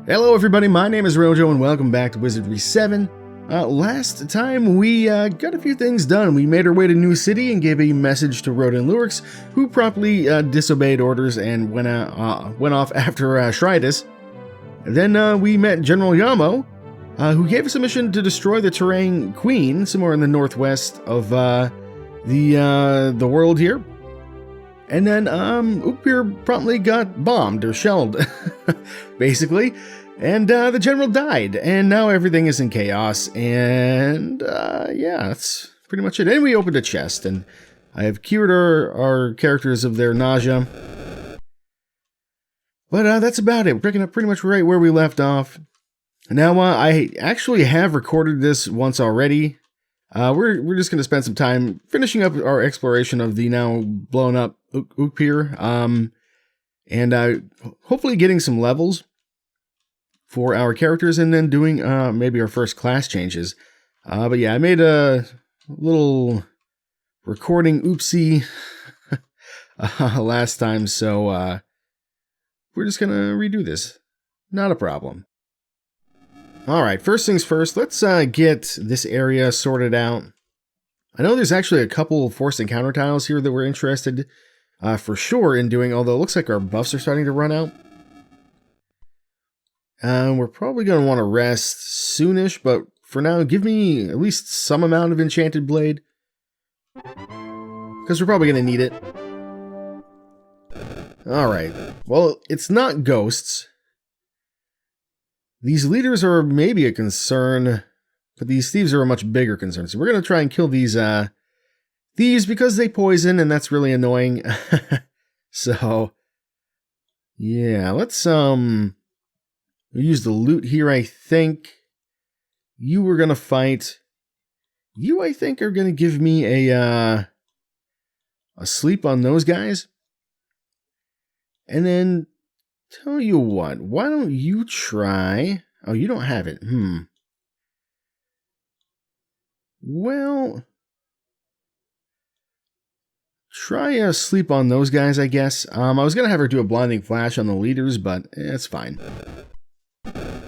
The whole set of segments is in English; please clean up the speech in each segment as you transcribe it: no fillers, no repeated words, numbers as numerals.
Hello everybody, my name is Rojo and welcome back to Wizardry VII. Last time we got a few things done. We made our way to New City and gave a message to Rodin Lurix, who promptly disobeyed orders and went off after Shridus. Then we met General Yamo, who gave us a mission to destroy the Terrain Queen, somewhere in the northwest of the world here. And then Upir promptly got bombed or shelled, basically. And the general died, and now everything is in chaos, and yeah, that's pretty much it. And we opened a chest, and I have cured our characters of their nausea. But that's about it. We're picking up pretty much right where we left off. Now, I actually have recorded this once already. We're just going to spend some time finishing up our exploration of the now blown up Upir, and hopefully getting some levels for our characters, and then doing maybe our first class changes. But yeah, I made a little recording oopsie last time, so we're just going to redo this. Not a problem. Alright, first things first, let's get this area sorted out. I know there's actually a couple forced encounter tiles here that we're interested for sure in doing, although it looks like our buffs are starting to run out. We're probably going to want to rest soonish, but for now, give me at least some amount of Enchanted Blade, because we're probably going to need it. Alright, well, it's not ghosts. These leaders are maybe a concern, but these thieves are a much bigger concern. So we're going to try and kill these thieves because they poison, and that's really annoying. So, yeah, let's we use the loot here, I think. You were going to fight. You, I think, are going to give me a sleep on those guys. And then, tell you what, why don't you try... Oh, you don't have it. Well, try a sleep on those guys, I guess. I was going to have her do a blinding flash on the leaders, but it's fine.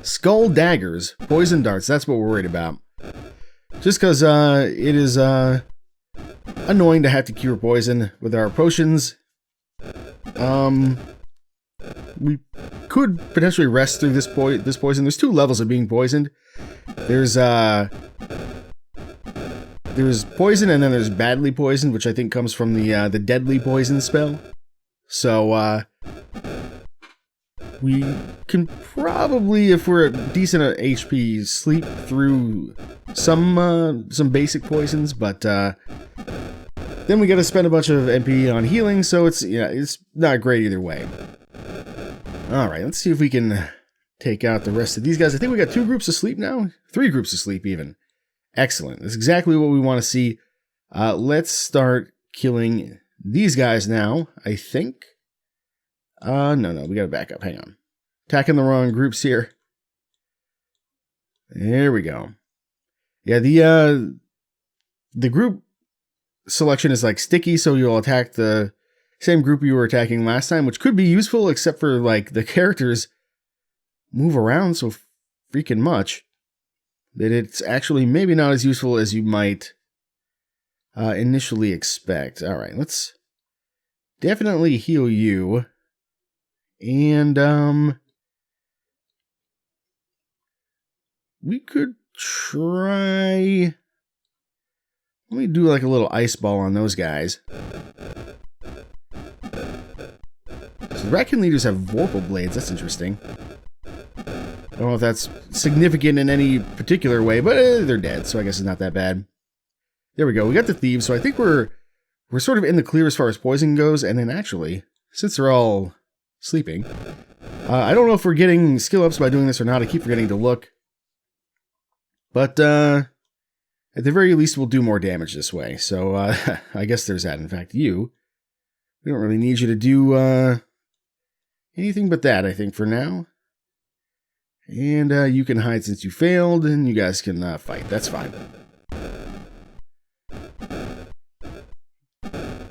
Skull daggers, poison darts, that's what we're worried about. Just because it is annoying to have to cure poison with our potions. We could potentially rest through this poison. There's two levels of being poisoned. There's poison, and then there's badly poisoned, which I think comes from the deadly poison spell. So we can probably, if we're at decent at HP, sleep through some basic poisons, but then we got to spend a bunch of MP on healing, so it's not great either way. All right, let's see if we can take out the rest of these guys. I think we got 2 groups asleep now, 3 groups asleep even. Excellent. That's exactly what we want to see. Let's start killing these guys now, I think. No, we gotta back up. Hang on. Attacking the wrong groups here. There we go. Yeah, the group selection is like sticky, so you'll attack the same group you were attacking last time, which could be useful, except for like the characters move around so freaking much that it's actually maybe not as useful as you might initially expect. All right, let's definitely heal you. And, we could try... Let me do like a little ice ball on those guys. So the Raccoon leaders have Vorpal blades, that's interesting. I don't know if that's significant in any particular way, but they're dead, so I guess it's not that bad. There we go, we got the thieves, so I think we're sort of in the clear as far as poison goes, and then actually, since they're all sleeping. I don't know if we're getting skill ups by doing this or not. I keep forgetting to look. But at the very least, we'll do more damage this way. So I guess there's that. In fact, we don't really need you to do anything but that, I think, for now. And you can hide since you failed, and you guys can fight. That's fine.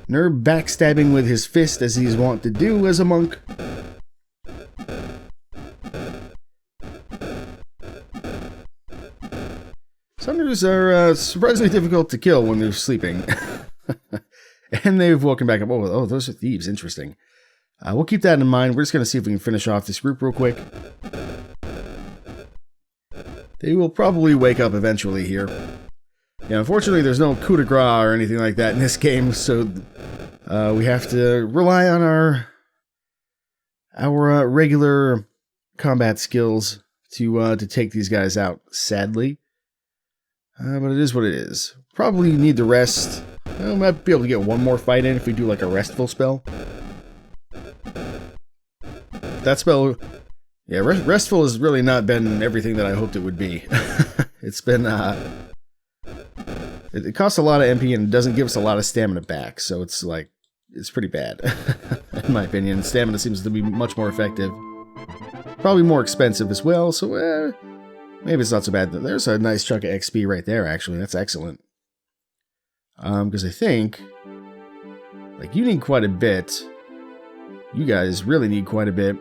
Nerb backstabbing with his fist as he's wont to do as a monk. Summoners are surprisingly difficult to kill when they're sleeping. And they've woken back up. Oh, those are thieves. Interesting. We'll keep that in mind. We're just going to see if we can finish off this group real quick. They will probably wake up eventually here. Yeah, unfortunately, there's no coup de grace or anything like that in this game, so we have to rely on our regular combat skills to take these guys out, sadly. But it is what it is. Probably need the rest. We might be able to get one more fight in if we do like a restful spell. That spell, yeah, restful has really not been everything that I hoped it would be. It's been, it costs a lot of MP and doesn't give us a lot of stamina back, so it's like, it's pretty bad, in my opinion. Stamina seems to be much more effective. Probably more expensive as well, so maybe it's not so bad. There's a nice chunk of XP right there, actually. That's excellent. Because I think, like, you need quite a bit. You guys really need quite a bit,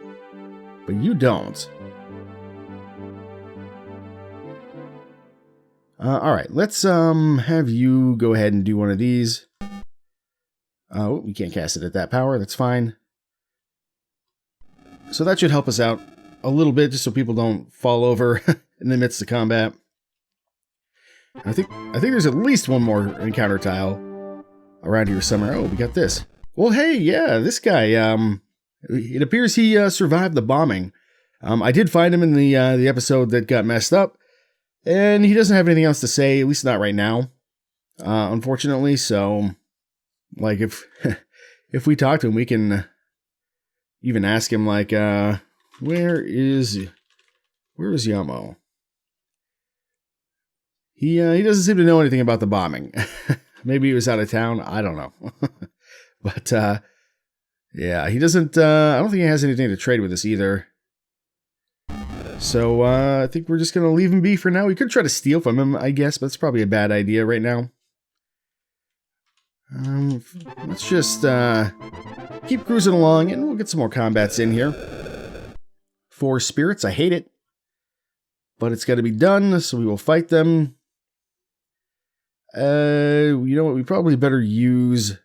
but you don't. Alright, let's have you go ahead and do one of these. Oh, you can't cast it at that power, that's fine. So that should help us out a little bit, just so people don't fall over in the midst of combat. I think there's at least one more encounter tile around here somewhere. Oh, we got this. Well, hey, yeah, this guy, it appears he survived the bombing. I did find him in the episode that got messed up, and he doesn't have anything else to say, at least not right now, unfortunately. So, like, if if we talk to him, we can even ask him, like, where is Yamo? He doesn't seem to know anything about the bombing. Maybe he was out of town. I don't know. But, yeah, he doesn't, I don't think he has anything to trade with us either. So, I think we're just going to leave him be for now. We could try to steal from him, I guess, but it's probably a bad idea right now. Let's just, keep cruising along, and we'll get some more combats in here. 4 spirits, I hate it. But it's got to be done, so we will fight them. You know what? We probably better use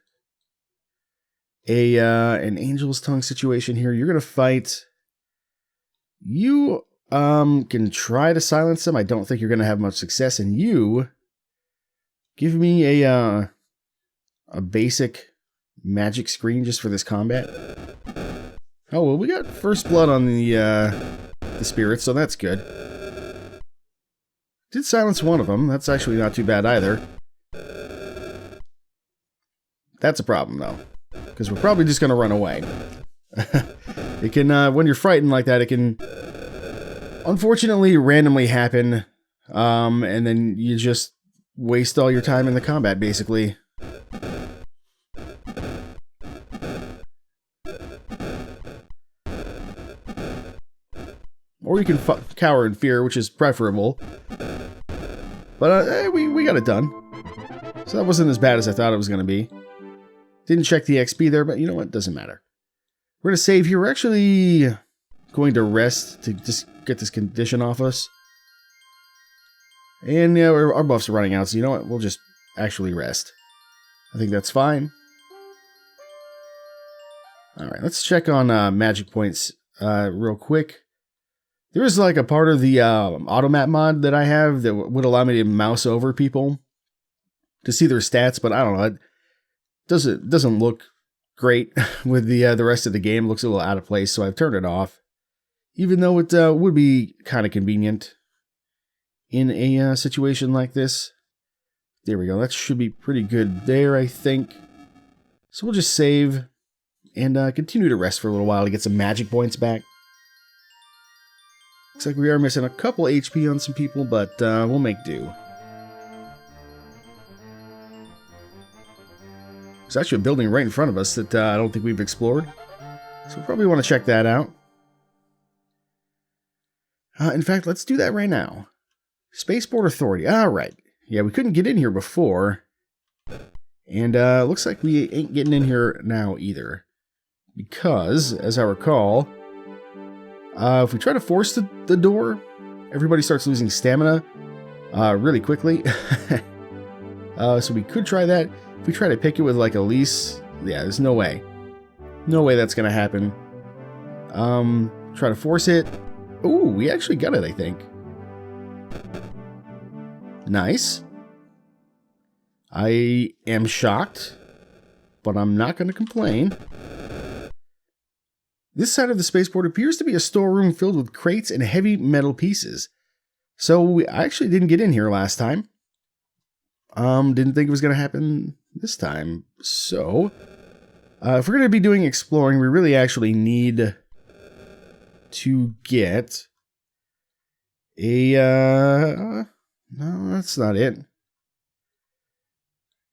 an Angel's Tongue situation here. You're gonna fight. You can try to silence them. I don't think you're gonna have much success. And you give me a basic magic screen just for this combat. Oh well, we got first blood on the spirits, so that's good. Did silence one of them. That's actually not too bad either. That's a problem, though. Because we're probably just going to run away. It can, when you're frightened like that, it can unfortunately randomly happen. And then you just waste all your time in the combat, basically. Or you can cower in fear, which is preferable. But we got it done. So that wasn't as bad as I thought it was going to be. Didn't check the XP there, but you know what? Doesn't matter. We're going to save here. We're actually going to rest to just get this condition off us. And yeah, our buffs are running out, so you know what? We'll just actually rest. I think that's fine. Alright, let's check on magic points real quick. There is like a part of the automap mod that I have that would allow me to mouse over people to see their stats, but I don't know. It doesn't look great with the rest of the game. It looks a little out of place, so I've turned it off. Even though it would be kind of convenient in a situation like this. There we go. That should be pretty good there, I think. So we'll just save and continue to rest for a little while to get some magic points back. Looks like we are missing a couple HP on some people, but we'll make do. There's actually a building right in front of us that I don't think we've explored. So we probably want to check that out. In fact, let's do that right now. Spaceport Authority. Alright. Yeah, we couldn't get in here before. And looks like we ain't getting in here now either. Because, as I recall, if we try to force the door, everybody starts losing stamina. really quickly. So we could try that. If we try to pick it with like Elise, yeah, there's no way. No way that's gonna happen. Try to force it. Ooh, we actually got it, I think. Nice. I am shocked, but I'm not going to complain. This side of the spaceport appears to be a storeroom filled with crates and heavy metal pieces. So I actually didn't get in here last time. Didn't think it was going to happen this time. So, if we're going to be doing exploring, we really actually need to get a, no, that's not it.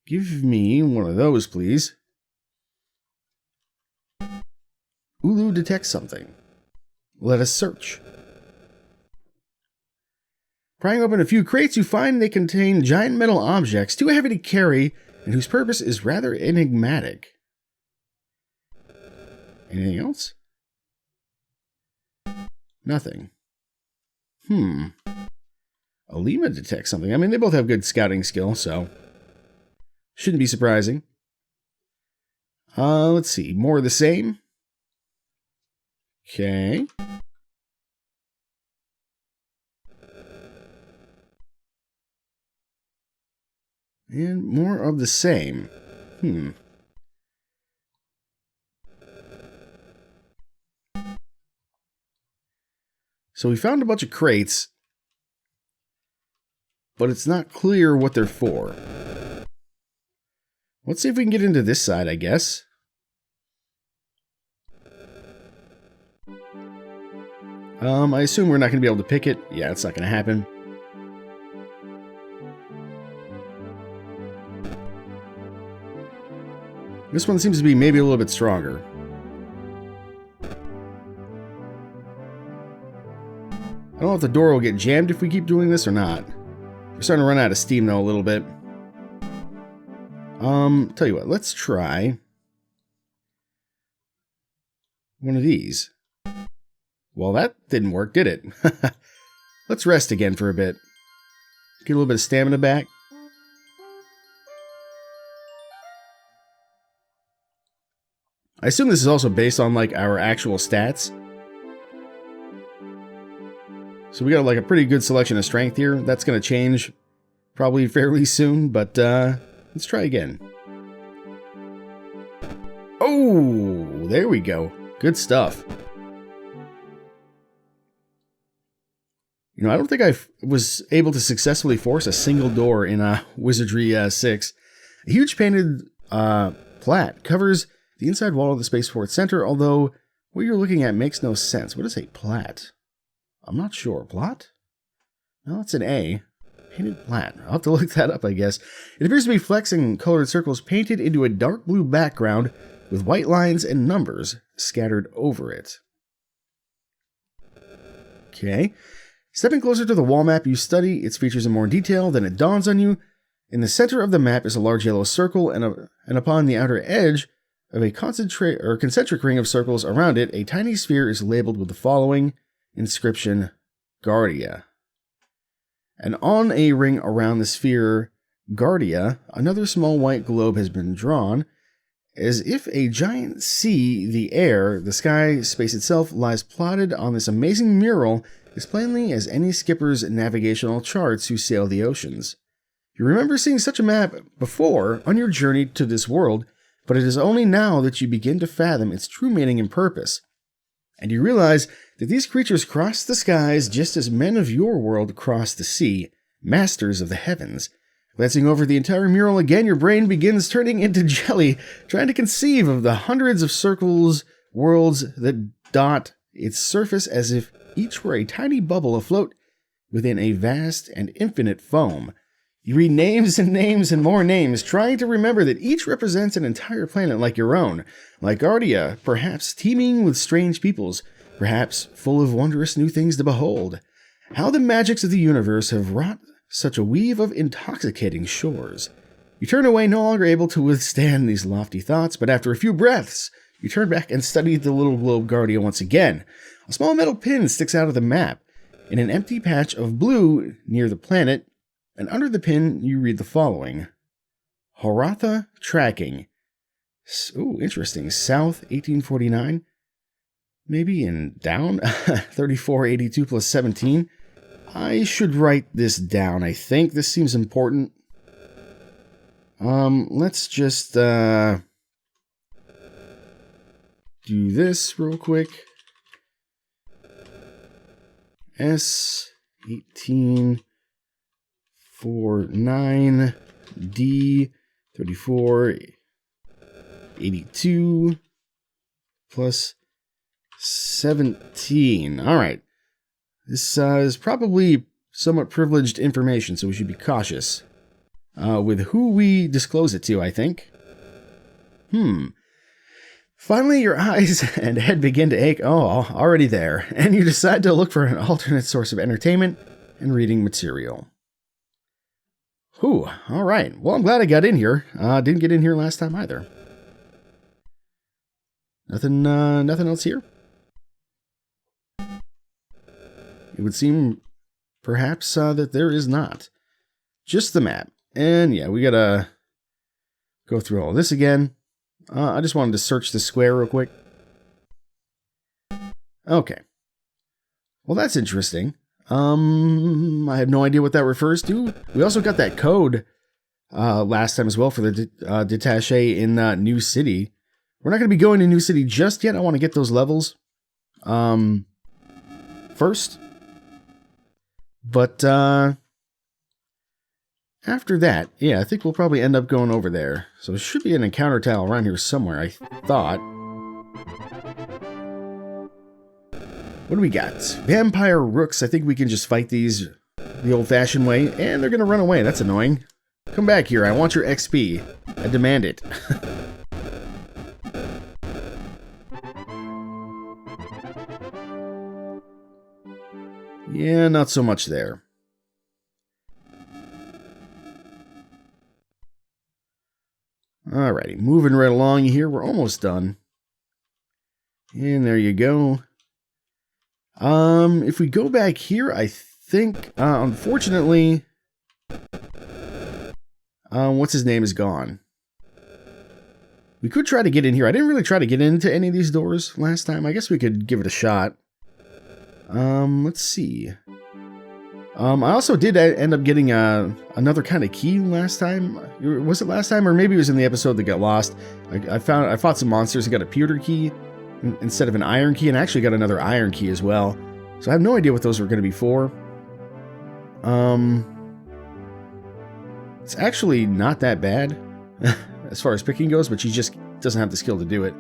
Give me one of those, please. Ulu detects something. Let us search. Prying open a few crates, you find they contain giant metal objects too heavy to carry and whose purpose is rather enigmatic. Anything else? Nothing. Alima detects something. I mean, they both have good scouting skill, so shouldn't be surprising. Let's see. More of the same. Okay. And more of the same. So we found a bunch of crates, but it's not clear what they're for. Let's see if we can get into this side, I guess. I assume we're not going to be able to pick it. Yeah, it's not going to happen. This one seems to be maybe a little bit stronger. I don't know if the door will get jammed if we keep doing this or not. We're starting to run out of steam, though, a little bit. Tell you what, let's try one of these. Well, that didn't work, did it? Let's rest again for a bit. Get a little bit of stamina back. I assume this is also based on, like, our actual stats. So we got, like, a pretty good selection of strength here. That's going to change probably fairly soon, but, let's try again. Oh, there we go. Good stuff. You know, I don't think I was able to successfully force a single door in Wizardry 6. A huge painted plat covers the inside wall of the spaceport center, although what you're looking at makes no sense. What is a plat? I'm not sure. Plot? No, it's an A. Painted plat. I'll have to look that up, I guess. It appears to be flexing colored circles painted into a dark blue background with white lines and numbers scattered over it. Okay. Stepping closer to the wall map, you study its features in more detail. Then it dawns on you. In the center of the map is a large yellow circle, and upon the outer edge of a concentric ring of circles around it, a tiny sphere is labeled with the following inscription: Guardia. And on a ring around the sphere Guardia, another small white globe has been drawn, as if a giant sea, the air, the sky, space itself, lies plotted on this amazing mural as plainly as any skipper's navigational charts who sail the oceans. You remember seeing such a map before on your journey to this world, but it is only now that you begin to fathom its true meaning and purpose. And you realize that these creatures cross the skies just as men of your world cross the sea, masters of the heavens. Glancing over the entire mural again, your brain begins turning into jelly, trying to conceive of the hundreds of circles, worlds that dot its surface as if each were a tiny bubble afloat within a vast and infinite foam. You read names and names and more names, trying to remember that each represents an entire planet like your own, like Guardia, perhaps teeming with strange peoples, perhaps full of wondrous new things to behold. How the magics of the universe have wrought such a weave of intoxicating shores. You turn away, no longer able to withstand these lofty thoughts, but after a few breaths, you turn back and study the little globe Guardia once again. A small metal pin sticks out of the map. In an empty patch of blue near the planet, And under the pin, you read the following. Horatha Tracking. Ooh, interesting. South 1849. Maybe in down 3482 plus 17. I should write this down, I think. This seems important. Let's just do this real quick. S1849 D 3482 plus 17. All right. This is probably somewhat privileged information, so we should be cautious with who we disclose it to, I think. Finally, your eyes and head begin to ache. Oh, already there. And you decide to look for an alternate source of entertainment and reading material. Whew, all right. Well, I'm glad I got in here. Didn't get in here last time either. Nothing else here? It would seem, perhaps, that there is not. Just the map. And yeah, we gotta go through all this again. I just wanted to search the square real quick. Okay. Well, that's interesting. I have no idea what that refers to. We also got that code last time as well for the Detaché in New City. We're not going to be going to New City just yet. I want to get those levels first. But after that, yeah, I think we'll probably end up going over there. So there should be an encounter tile around here somewhere, I thought. What do we got? Vampire rooks. I think we can just fight these the old-fashioned way. And they're going to run away. That's annoying. Come back here. I want your XP. I demand it. Yeah, not so much there. Alrighty, moving right along here. We're almost done. And there you go. If we go back here, I think, unfortunately, what's his name is gone. We could try to get in here. I didn't really try to get into any of these doors last time. I guess we could give it a shot. Let's see. I also did end up getting another kind of key last time. Was it last time? Or maybe it was in the episode that got lost. I fought some monsters and got a pewter key instead of an iron key, and I actually got another iron key as well. So I have no idea what those were going to be for. It's actually not that bad as far as picking goes, but she just doesn't have the skill to do it.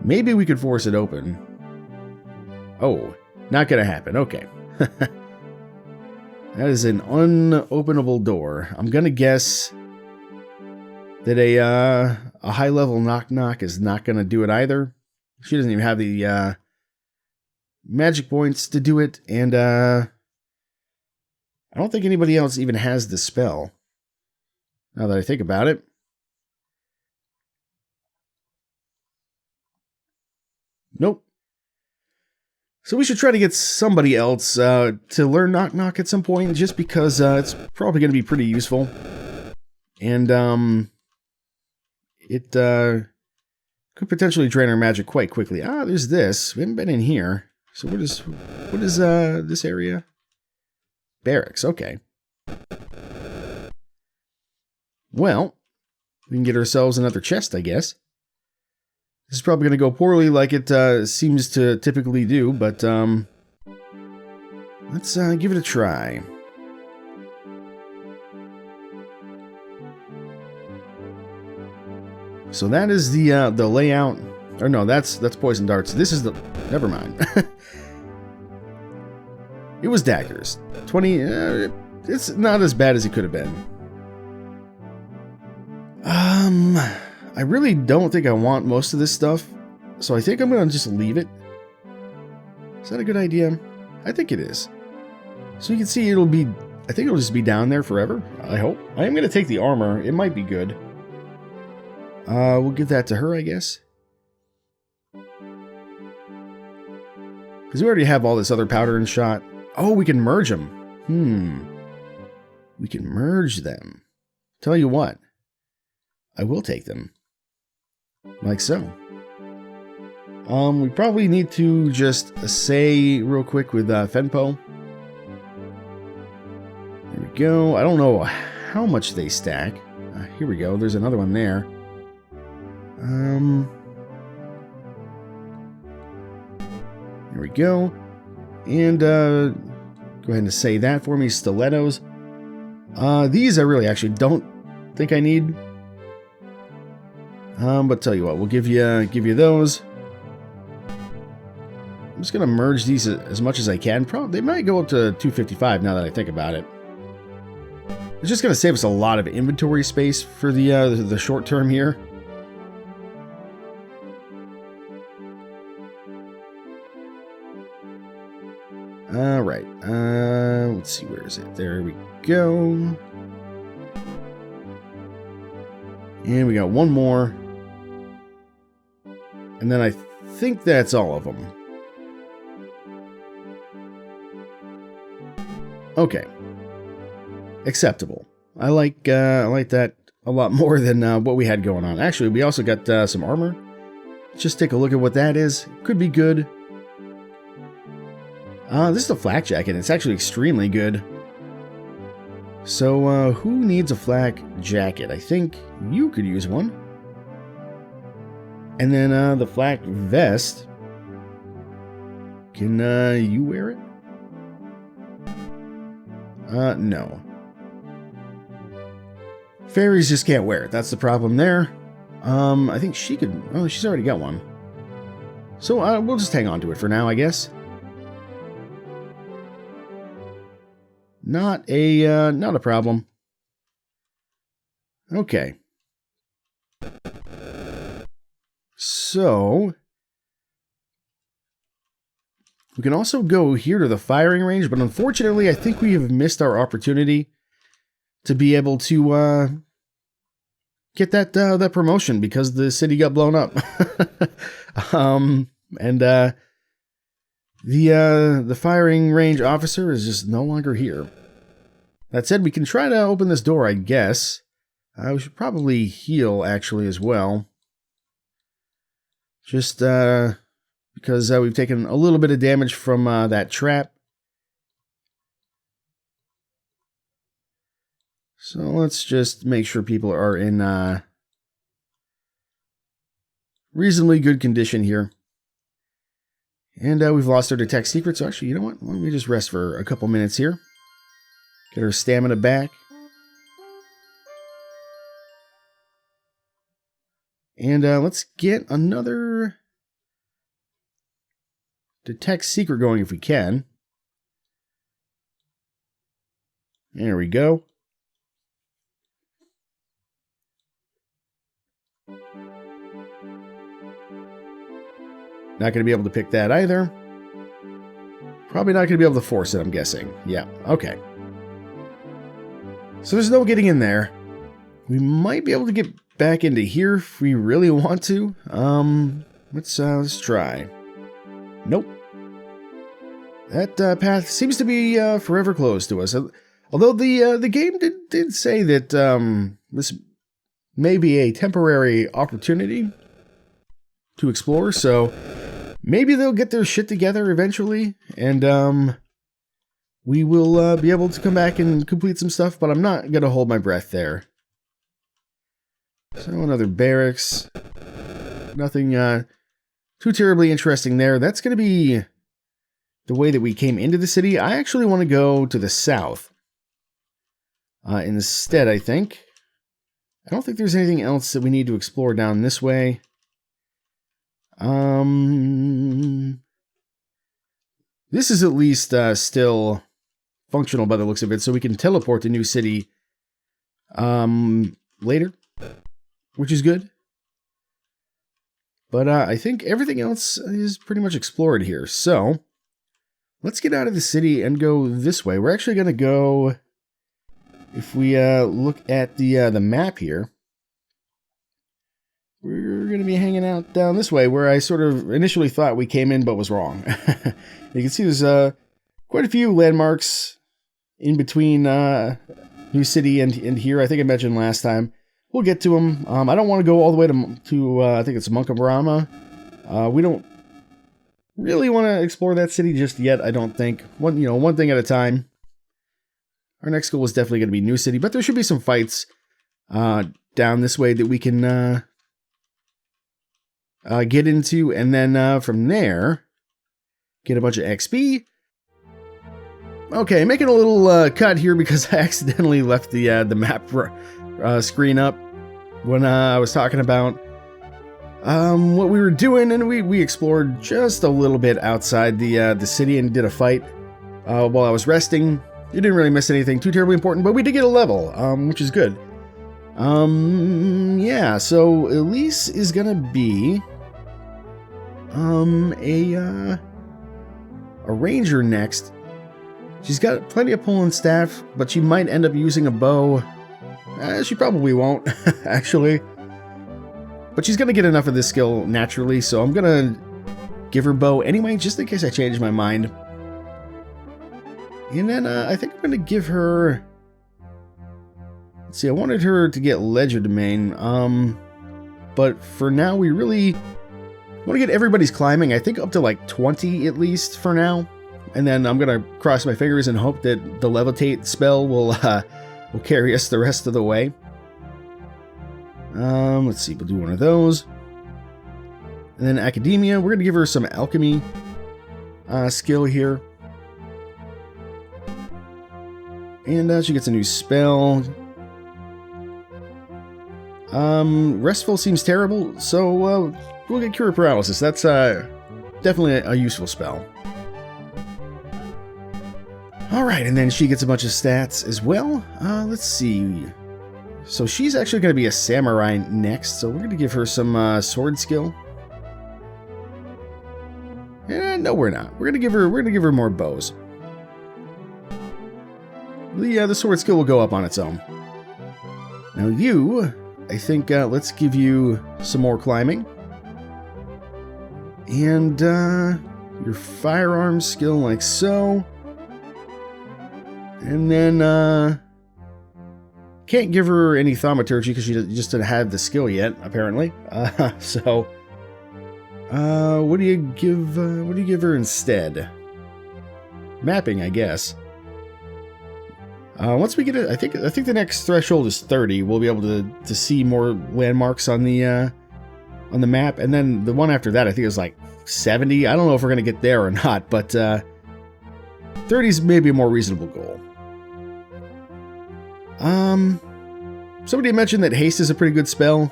Maybe we could force it open. Oh, not going to happen. Okay. That is an unopenable door. I'm going to guess that a high-level knock-knock is not going to do it either. She doesn't even have the magic points to do it, and I don't think anybody else even has the spell, now that I think about it. Nope. So we should try to get somebody else to learn Knock Knock at some point, just because it's probably going to be pretty useful. And it could potentially drain our magic quite quickly. Ah, there's this. We haven't been in here. So what is this area? Barracks, okay. Well, we can get ourselves another chest, I guess. This is probably going to go poorly like it seems to typically do, but let's give it a try. So that is the layout. Or no, that's poison darts. This is the... Never mind. It was daggers. 20... it's not as bad as it could have been. I really don't think I want most of this stuff, so I think I'm going to just leave it. Is that a good idea? I think it is. So you can see it'll be... I think it'll just be down there forever, I hope. I am going to take the armor. It might be good. We'll give that to her, I guess. Because we already have all this other powder and shot. Oh, we can merge them. We We can merge them. Tell you what, I will take them. Like so. We probably need to just say real quick with Fenpo. There we go. I don't know how much they stack. Here we go. There's another one there. There we go. And go ahead and say that for me. Stilettos. These I really actually don't think I need. But tell you what, we'll give you those. I'm just gonna merge these as much as I can. Probably they might go up to 255 now that I think about it. It's just gonna save us a lot of inventory space for the short term here. All right. Let's see, where is it? There we go. And we got one more. And then I think that's all of them. Okay. Acceptable. I like that a lot more than what we had going on. Actually, we also got some armor. Let's just take a look at what that is. Could be good. This is a flak jacket. It's actually extremely good. So, who needs a flak jacket? I think you could use one. And then the flak vest. Can you wear it? No. Fairies just can't wear it. That's the problem there. I think she could... Oh, she's already got one. So we'll just hang on to it for now, I guess. Not a problem. Okay. So we can also go here to the firing range, but unfortunately, I think we have missed our opportunity to be able to get that promotion because the city got blown up. The firing range officer is just no longer here. That said, we can try to open this door, I guess. We should probably heal, actually, as well. Just because we've taken a little bit of damage from that trap. So let's just make sure people are in reasonably good condition here. And we've lost our detect secret, so actually, you know what? Why don't we just rest for a couple minutes here. Get our stamina back. And let's get another detect secret going if we can. There we go. Not going to be able to pick that either. Probably not going to be able to force it, I'm guessing. Yeah, okay. So there's no getting in there. We might be able to get back into here if we really want to. Let's try. Nope. That path seems to be forever closed to us. Although the game did say that this may be a temporary opportunity to explore, so maybe they'll get their shit together eventually, and we will be able to come back and complete some stuff, but I'm not going to hold my breath there. So another barracks. Nothing too terribly interesting there. That's going to be the way that we came into the city. I actually want to go to the south instead, I think. I don't think there's anything else that we need to explore down this way. This is at least still functional by the looks of it, so we can teleport to New City later, which is good. But I think everything else is pretty much explored here. So let's get out of the city and go this way. We're actually going to go, if we look at the map here, we're going to be hanging out down this way where I sort of initially thought we came in but was wrong. You can see there's quite a few landmarks in between new city and here. I think I mentioned last time. We'll get to them. I don't want to go all the way to I think it's Munkabrama. We don't really want to explore that city just yet, I don't think. One thing at a time. Our next goal is definitely going to be New City, but there should be some fights down this way that we can get into, and then from there, get a bunch of XP. Okay, making a little cut here because I accidentally left the map screen up when I was talking about what we were doing, and we explored just a little bit outside the city and did a fight while I was resting. You didn't really miss anything too terribly important, but we did get a level, which is good. Yeah, so Elise is gonna be a ranger next. She's got plenty of pulling staff, but she might end up using a bow. She probably won't, actually. But she's gonna get enough of this skill naturally, so I'm gonna give her bow anyway, just in case I change my mind. And then I think I'm gonna give her... Let's see, I wanted her to get Legerdemain, but for now we really want to get everybody's climbing, I think up to like 20 at least for now. And then I'm gonna cross my fingers and hope that the levitate spell will carry us the rest of the way. Let's see, we'll do one of those. And then Academia, we're gonna give her some alchemy skill here. And she gets a new spell. Restful seems terrible, so we'll get Cure Paralysis. That's definitely a useful spell. Alright, and then she gets a bunch of stats as well. Let's see. So she's actually going to be a samurai next, so we're going to give her some sword skill. No, we're not. We're going to give her more bows. The sword skill will go up on its own. Now you, I think, let's give you some more climbing. And your firearms skill like so. And then, can't give her any thaumaturgy because she just didn't have the skill yet, apparently. So, what do you give her instead? Mapping, I guess. Once we get it, I think the next threshold is 30. We'll be able to see more landmarks on the map, and then the one after that I think is like 70. I don't know if we're gonna get there or not, but 30 is maybe a more reasonable goal. Somebody mentioned that haste is a pretty good spell.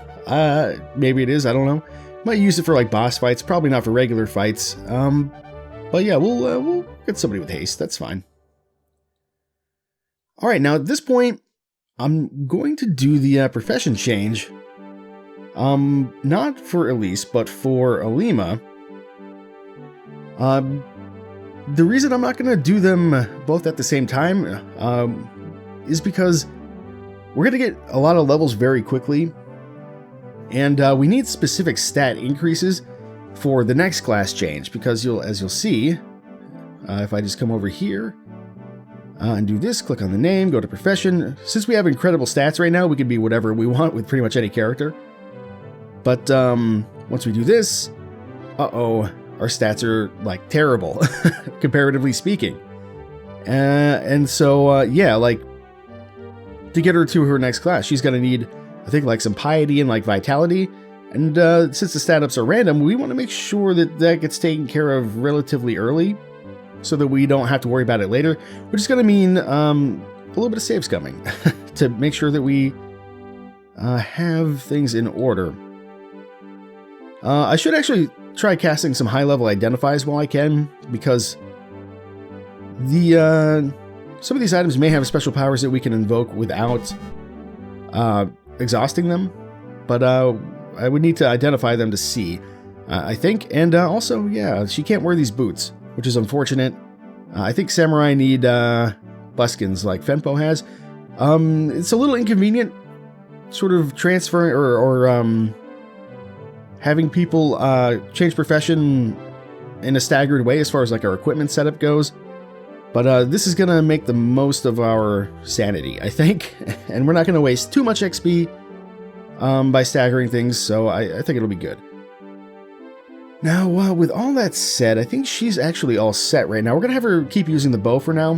Maybe it is. I don't know. Might use it for like boss fights. Probably not for regular fights. But yeah, we'll get somebody with haste. That's fine. All right, now at this point, I'm going to do the profession change. Not for Elise, but for Alima. The reason I'm not going to do them both at the same time is because we're going to get a lot of levels very quickly, and we need specific stat increases for the next class change, because as you'll see, if I just come over here and do this, click on the name, go to profession. Since we have incredible stats right now, we can be whatever we want with pretty much any character. But once we do this, our stats are like terrible, comparatively speaking. And so, yeah, like to get her to her next class, she's going to need, I think, like some piety and like vitality. And since the stat ups are random, we want to make sure that that gets taken care of relatively early so that we don't have to worry about it later, which is going to mean a little bit of saves coming to make sure that we have things in order. I should actually try casting some high-level identifies while I can, because some of these items may have special powers that we can invoke without exhausting them, but I would need to identify them to see, I think. And also, yeah, she can't wear these boots, which is unfortunate. I think samurai need buskins like Fenpo has. It's a little inconvenient, sort of transferring or having people change profession in a staggered way as far as like our equipment setup goes. But this is going to make the most of our sanity, I think. And we're not going to waste too much XP by staggering things, so I think it'll be good. Now, with all that said, I think she's actually all set right now. We're going to have her keep using the bow for now.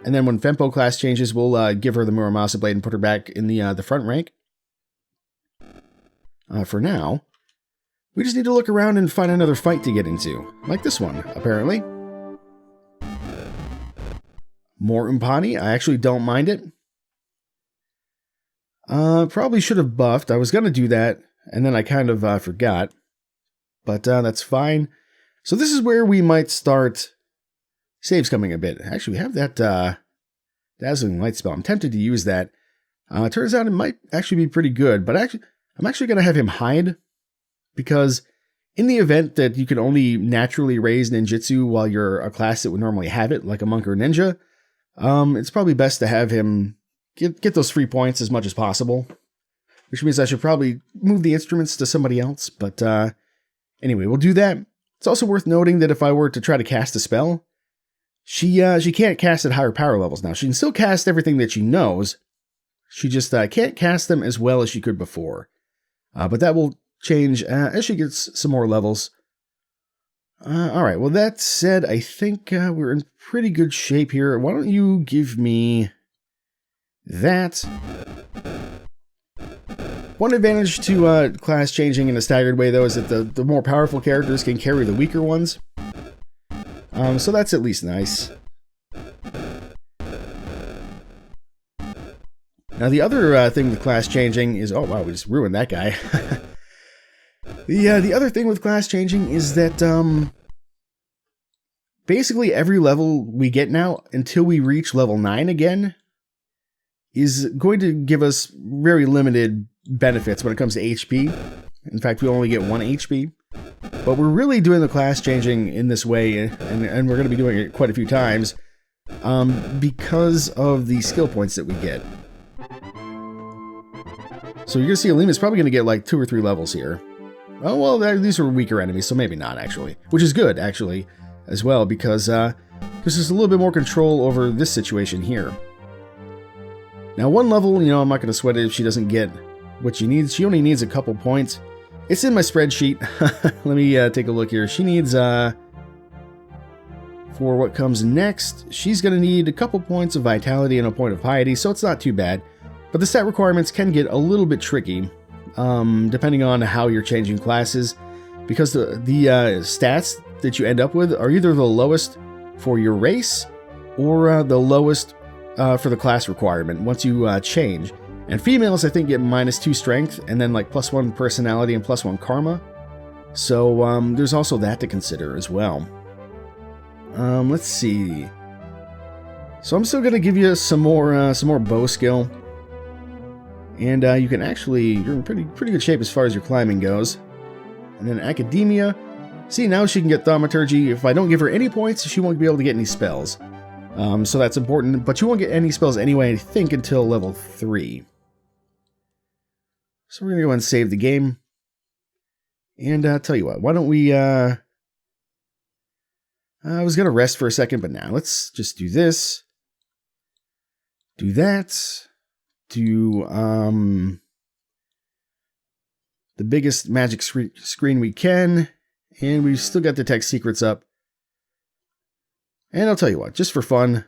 And then when Fempo class changes, we'll give her the Muramasa Blade and put her back in the front rank. For now, we just need to look around and find another fight to get into. Like this one, apparently. More Umpani. I actually don't mind it. Probably should have buffed. I was going to do that, and then I kind of forgot. But that's fine. So this is where we might start saves coming a bit. Actually, we have that Dazzling Light spell. I'm tempted to use that. Turns out it might actually be pretty good, but I'm actually going to have him hide, because in the event that you can only naturally raise ninjutsu while you're a class that would normally have it, like a monk or ninja, it's probably best to have him get those free points as much as possible, which means I should probably move the instruments to somebody else, but anyway, we'll do that. It's also worth noting that if I were to try to cast a spell, she can't cast at higher power levels now. She can still cast everything that she knows, she just can't cast them as well as she could before. But that will change as she gets some more levels. Alright, well that said, I think we're in pretty good shape here. Why don't you give me that? One advantage to class changing in a staggered way, though, is that the more powerful characters can carry the weaker ones. So that's at least nice. Now the other thing with class changing is... Oh wow, we just ruined that guy. The other thing with class changing is that basically every level we get now, until we reach level 9 again, is going to give us very limited benefits when it comes to HP. In fact, we only get 1 HP. But we're really doing the class changing in this way, and we're going to be doing it quite a few times, because of the skill points that we get. So you're going to see Alima's probably going to get like 2 or 3 levels here. Oh, well, these are weaker enemies, so maybe not, actually. Which is good, actually, as well, because there's a little bit more control over this situation here. Now, 1 level, I'm not going to sweat it if she doesn't get what she needs. She only needs a couple points. It's in my spreadsheet. Let me take a look here. She needs, for what comes next, she's going to need a couple points of vitality and a point of piety, so it's not too bad. But the stat requirements can get a little bit tricky, depending on how you're changing classes, because the stats that you end up with are either the lowest for your race or the lowest for the class requirement once you change. And females, I think, get -2 strength, and then like +1 personality and +1 karma. So there's also that to consider as well. Let's see. So I'm still gonna give you some more bow skill, and you can you're in pretty good shape as far as your climbing goes. And then academia. See, now she can get thaumaturgy. If I don't give her any points, she won't be able to get any spells. So that's important, but you won't get any spells anyway, I think, until level 3. So we're going to go and save the game. And tell you what, why don't we... I was going to rest for a second, but now let's just do this. Do that. Do the biggest magic screen we can. And we've still got the text secrets up. And I'll tell you what, just for fun,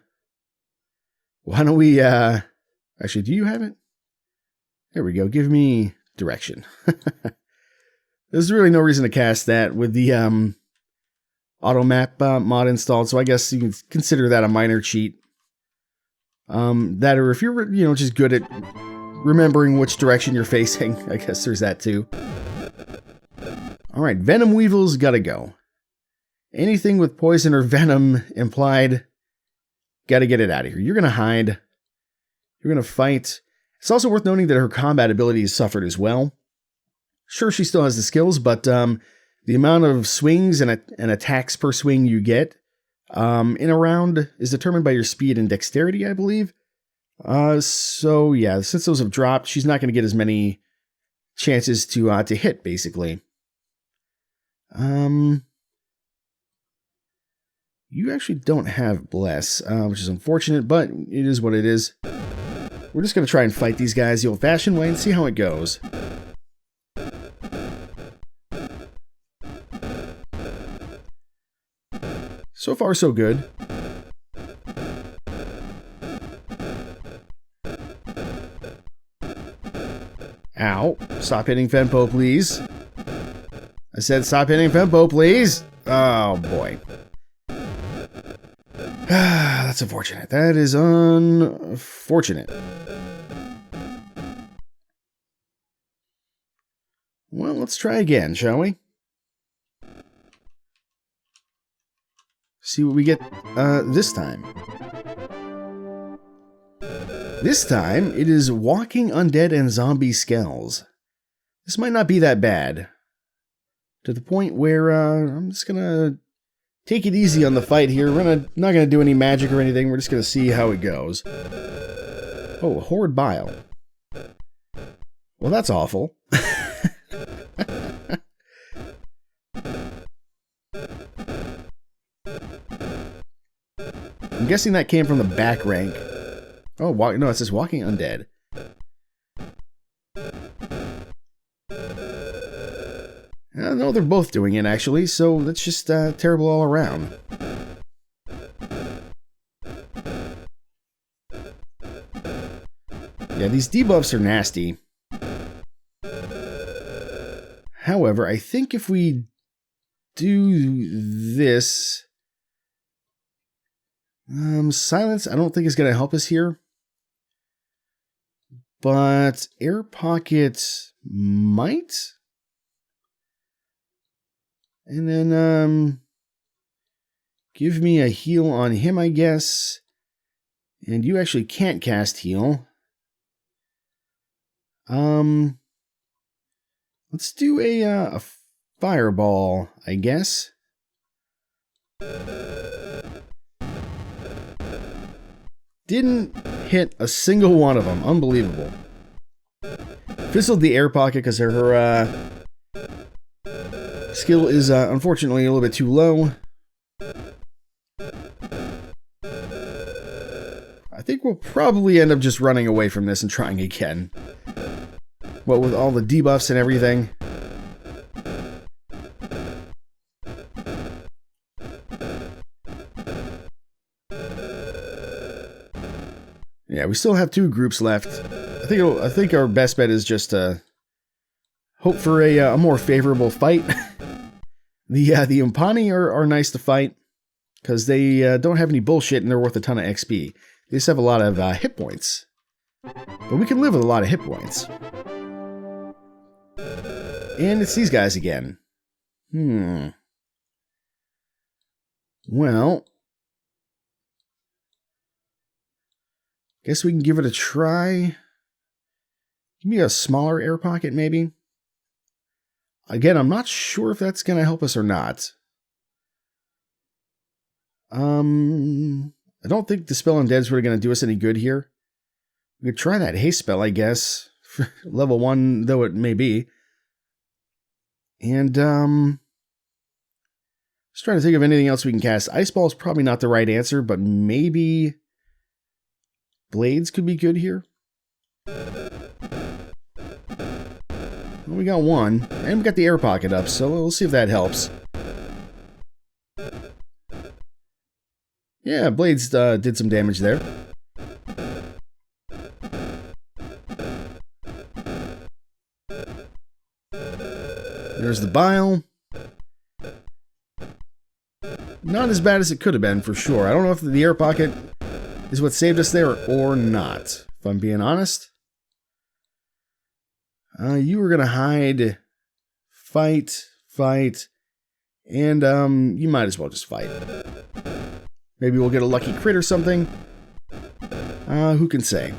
why don't we, actually, do you have it? There we go, give me direction. There's really no reason to cast that with the auto map mod installed, so I guess you can consider that a minor cheat. That, or if you're, just good at remembering which direction you're facing, I guess there's that too. Alright, Venom Weevil's gotta go. Anything with poison or venom implied, gotta get it out of here. You're gonna hide. You're gonna fight. It's also worth noting that her combat abilities suffered as well. Sure, she still has the skills, but the amount of swings and attacks per swing you get in a round is determined by your speed and dexterity, I believe. So yeah, since those have dropped, she's not gonna get as many chances to hit, basically. You actually don't have Bless, which is unfortunate, but it is what it is. We're just going to try and fight these guys the old-fashioned way and see how it goes. So far, so good. Ow. Stop hitting Fempo, please. I said stop hitting Fempo, please. Oh, boy. That's unfortunate. That is unfortunate. Well, let's try again, shall we? See what we get this time. This time, it is walking undead and zombie skells. This might not be that bad. To the point where I'm just gonna take it easy on the fight here. We're not gonna do any magic or anything. We're just gonna see how it goes. Oh, Horde Bile. Well, that's awful. I'm guessing that came from the back rank. Oh, no, it says walking undead. No, they're both doing it, actually, so that's just terrible all around. Yeah, these debuffs are nasty. However, I think if we do this... silence, I don't think is going to help us here. But Air Pocket might? And then, give me a heal on him, I guess. And you actually can't cast heal. Let's do a fireball, I guess. Didn't hit a single one of them. Unbelievable. Fizzled the air pocket because her skill is unfortunately a little bit too low. I think we'll probably end up just running away from this and trying again. What with all the debuffs and everything. Yeah, we still have 2 groups left. I think our best bet is just to hope for a more favorable fight. The Umpani are nice to fight because they don't have any bullshit and they're worth a ton of XP. They just have a lot of hit points, but we can live with a lot of hit points. And it's these guys again. Well. Guess we can give it a try. Give me a smaller air pocket, maybe. Again, I'm not sure if that's going to help us or not. I don't think Dispel Undead's really going to do us any good here. We could try that haste spell, I guess. Level 1, though it may be. And, just trying to think of anything else we can cast. Ice Ball is probably not the right answer, but maybe Blades could be good here. Well, we got one, and we got the air pocket up, so we'll see if that helps. Yeah, Blades did some damage there. There's the Bile. Not as bad as it could have been, for sure. I don't know if the air pocket is what saved us there or not, if I'm being honest. You were going to hide, fight, and you might as well just fight. Maybe we'll get a lucky crit or something. Who can say?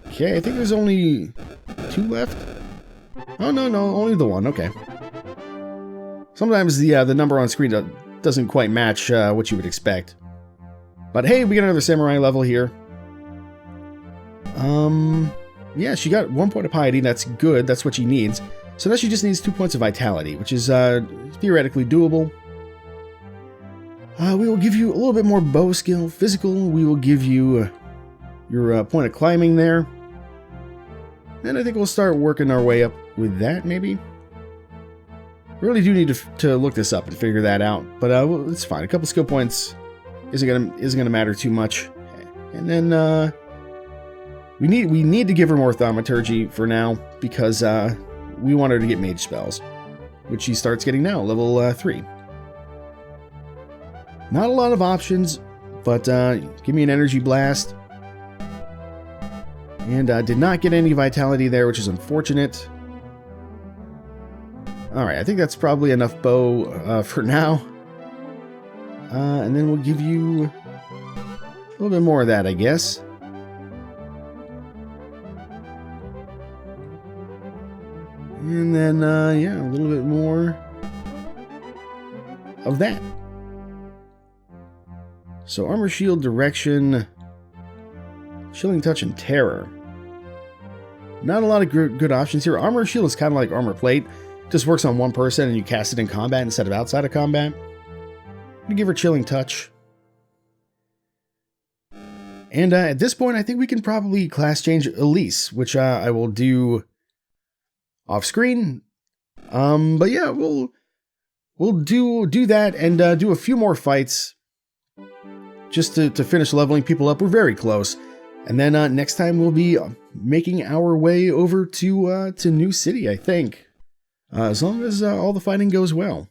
Okay, I think there's only 2 left. Oh, no, only the one. Okay. Sometimes the number on screen doesn't quite match what you would expect. But hey, we got another samurai level here. Yeah, she got 1 point of piety. That's good. That's what she needs. So now she just needs 2 points of vitality, which is theoretically doable. We will give you a little bit more bow skill, physical. We will give you your point of climbing there. And I think we'll start working our way up with that, maybe. We really do need to look this up and figure that out, but it's fine. A couple skill points isn't gonna matter too much. And then we need to give her more thaumaturgy for now because we want her to get mage spells, which she starts getting now, level 3. Not a lot of options, but give me an energy blast. And did not get any vitality there, which is unfortunate. Alright, I think that's probably enough bow for now. And then we'll give you a little bit more of that, I guess. And then, yeah, a little bit more of that. So, armor, shield, direction, chilling touch, and terror. Not a lot of good options here. Armor shield is kind of like armor plate. Just works on one person and you cast it in combat instead of outside of combat. I'm going to give her chilling touch. And at this point, I think we can probably class change Elise, which I will do off screen. But yeah, we'll do that and do a few more fights just to finish leveling people up. We're very close. And then next time we'll be making our way over to New City, I think. As long as all the fighting goes well.